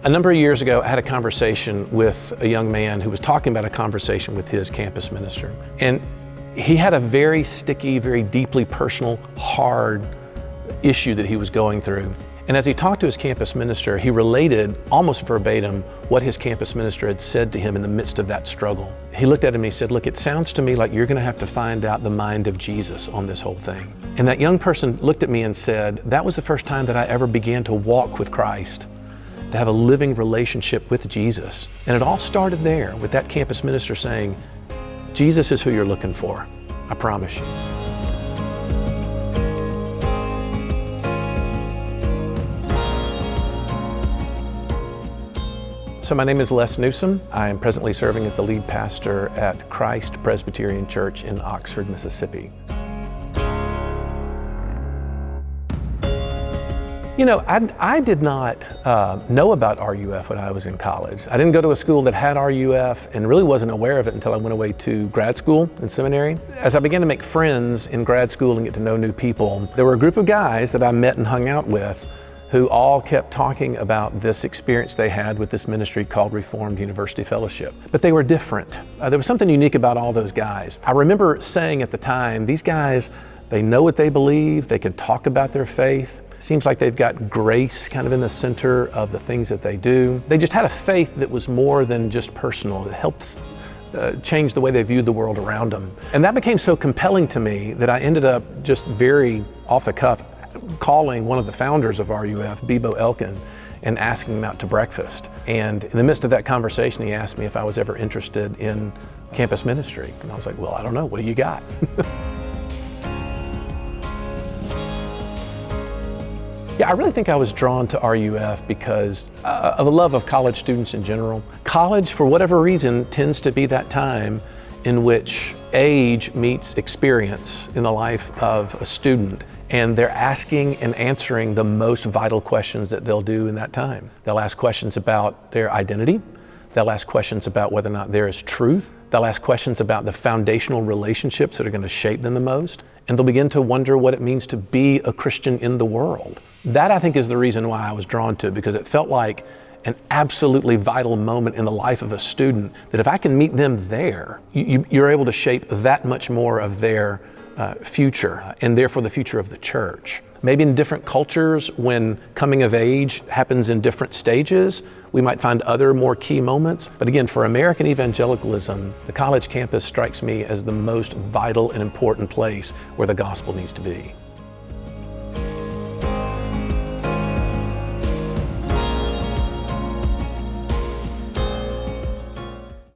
A number of years ago, I had a conversation with a young man who was talking about a conversation with his campus minister. And he had a very sticky, very deeply personal, hard issue that he was going through. And as he talked to his campus minister, he related almost verbatim what his campus minister had said to him in the midst of that struggle. He looked at him and he said, "Look, it sounds to me like you're going to have to find out the mind of Jesus on this whole thing." And that young person looked at me and said, "That was the first time that I ever began to walk with Christ, to have a living relationship with Jesus." And it all started there with that campus minister saying, "Jesus is who you're looking for, I promise you." So my name is Les Newsom. I am presently serving as the lead pastor at Christ Presbyterian Church in Oxford, Mississippi. You know, I did not know about RUF when I was in college. I didn't go to a school that had RUF and really wasn't aware of it until I went away to grad school and seminary. As I began to make friends in grad school and get to know new people, there were a group of guys that I met and hung out with who all kept talking about this experience they had with this ministry called Reformed University Fellowship. But they were different. There was something unique about all those guys. I remember saying at the time, these guys, they know what they believe, they can talk about their faith. Seems like they've got grace kind of in the center of the things that they do. They just had a faith that was more than just personal. It helped change the way they viewed the world around them. And that became so compelling to me that I ended up just very off the cuff calling one of the founders of RUF, Bibo Elkin, and asking him out to breakfast. And in the midst of that conversation, he asked me if I was ever interested in campus ministry. And I was like, "Well, I don't know, what do you got?" Yeah, I really think I was drawn to RUF because of a love of college students in general. College, for whatever reason, tends to be that time in which age meets experience in the life of a student. And they're asking and answering the most vital questions that they'll do in that time. They'll ask questions about their identity. They'll ask questions about whether or not there is truth. They'll ask questions about the foundational relationships that are going to shape them the most. And they'll begin to wonder what it means to be a Christian in the world. That, I think, is the reason why I was drawn to it, because it felt like an absolutely vital moment in the life of a student, that if I can meet them there, you're able to shape that much more of their future, and therefore the future of the church. Maybe in different cultures, when coming of age happens in different stages, we might find other more key moments. But again, for American evangelicalism, the college campus strikes me as the most vital and important place where the gospel needs to be.